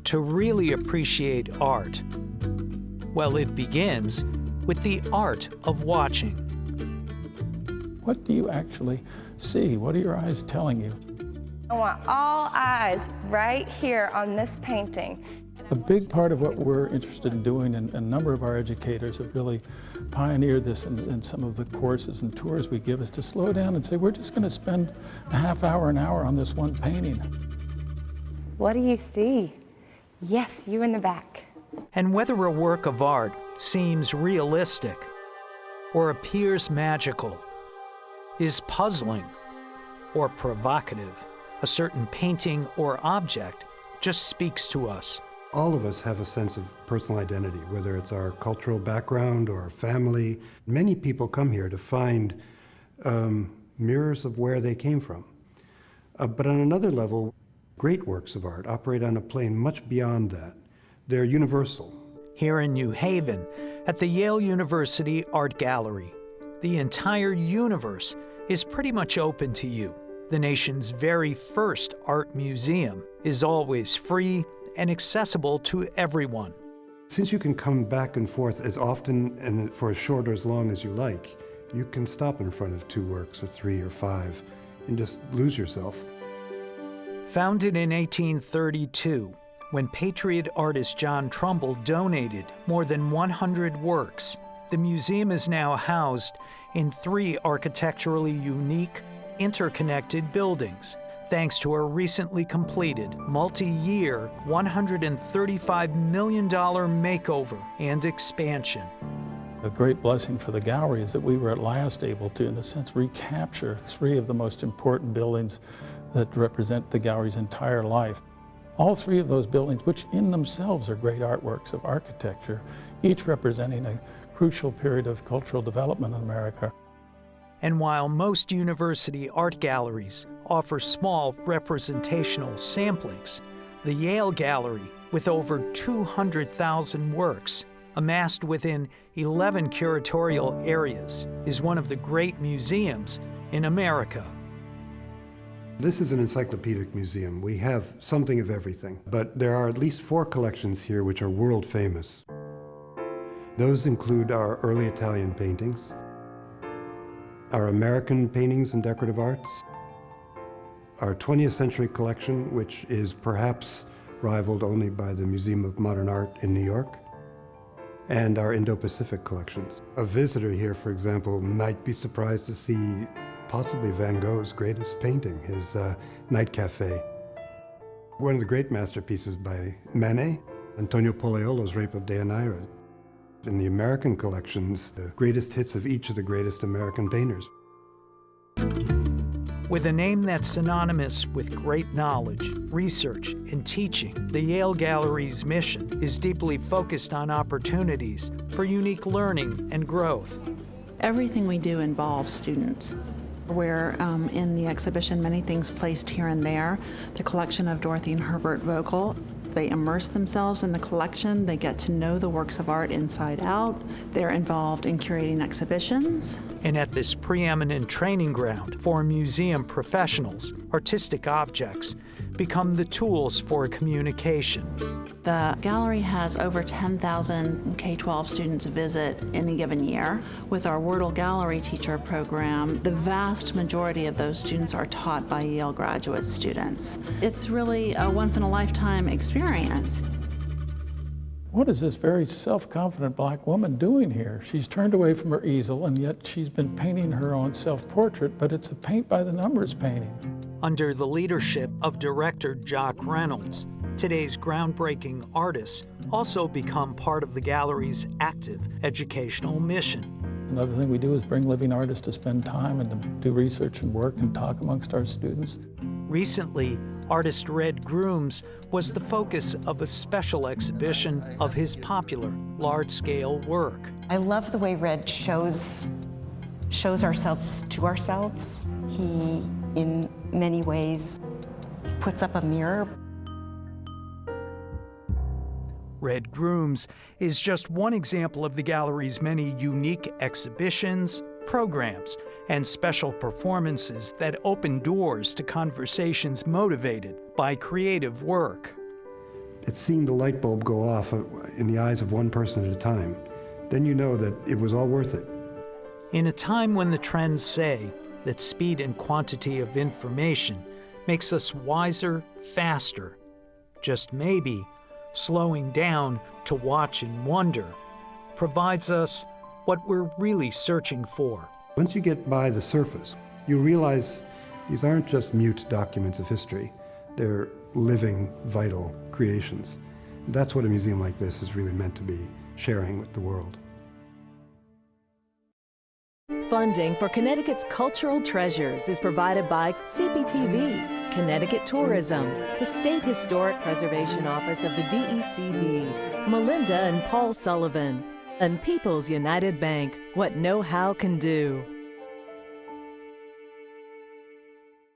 to really appreciate art? Well, it begins with the art of watching. What do you actually see? What are your eyes telling you? I want all eyes right here on this painting. A big part of what we're interested in doing, and a number of our educators have really pioneered this in some of the courses and tours we give, is to slow down and say, we're just going to spend a half hour, an hour on this one painting. What do you see? Yes, you in the back. And whether a work of art seems realistic or appears magical, is puzzling or provocative, a certain painting or object just speaks to us. All of us have a sense of personal identity, whether it's our cultural background or our family. Many people come here to find mirrors of where they came from. But on another level, great works of art operate on a plane much beyond that. They're universal. Here in New Haven, at the Yale University Art Gallery, the entire universe is pretty much open to you. The nation's very first art museum is always free and accessible to everyone. Since you can come back and forth as often and for as short or as long as you like, you can stop in front of 2 works or 3 or 5 and just lose yourself. Founded in 1832, when patriot artist John Trumbull donated more than 100 works, the museum is now housed in 3 architecturally unique, interconnected buildings, thanks to a recently completed, multi-year, $135 million makeover and expansion. A great blessing for the gallery is that we were at last able to, in a sense, recapture 3 of the most important buildings that represent the gallery's entire life. All 3 of those buildings, which in themselves are great artworks of architecture, each representing a crucial period of cultural development in America. And while most university art galleries offer small representational samplings, the Yale Gallery, with over 200,000 works, amassed within 11 curatorial areas, is one of the great museums in America. This is an encyclopedic museum. We have something of everything, but there are at least 4 collections here which are world famous. Those include our early Italian paintings, our American paintings and decorative arts, our 20th century collection, which is perhaps rivaled only by the Museum of Modern Art in New York, and our Indo-Pacific collections. A visitor here, for example, might be surprised to see possibly Van Gogh's greatest painting, his Night Cafe. One of the great masterpieces by Manet, Antonio Pollaiolo's Rape of Deianira. In the American collections, the greatest hits of each of the greatest American painters. With a name that's synonymous with great knowledge, research, and teaching, the Yale Gallery's mission is deeply focused on opportunities for unique learning and growth. Everything we do involves students. Where in the exhibition, Many Things Placed Here and There, the collection of Dorothy and Herbert Vogel. They immerse themselves in the collection. They get to know the works of art inside out. They're involved in curating exhibitions. And at this preeminent training ground for museum professionals, artistic objects become the tools for communication. The gallery has over 10,000 K-12 students visit any given year. With our Wordle Gallery Teacher program, the vast majority of those students are taught by Yale graduate students. It's really a once-in-a-lifetime experience. What is this very self-confident black woman doing here? She's turned away from her easel, and yet she's been painting her own self-portrait, but it's a paint-by-the-numbers painting. Under the leadership of director Jock Reynolds, today's groundbreaking artists also become part of the gallery's active educational mission. Another thing we do is bring living artists to spend time and to do research and work and talk amongst our students. Recently, artist Red Grooms was the focus of a special exhibition of his popular large-scale work. I love the way Red shows ourselves to ourselves. He, in many ways, puts up a mirror. Red Grooms is just one example of the gallery's many unique exhibitions, programs, and special performances that open doors to conversations motivated by creative work. it's seeing the light bulb go off in the eyes of one person at a time. Then you know that it was all worth it. In a time when the trends say that speed and quantity of information makes us wiser faster, just maybe slowing down to watch and wonder provides us what we're really searching for. Once you get by the surface, you realize these aren't just mute documents of history. They're living, vital creations. That's what a museum like this is really meant to be sharing with the world. Funding for Connecticut's cultural treasures is provided by CPTV, Connecticut Tourism, the State Historic Preservation Office of the DECD, Melinda and Paul Sullivan, and People's United Bank, what know-how can do.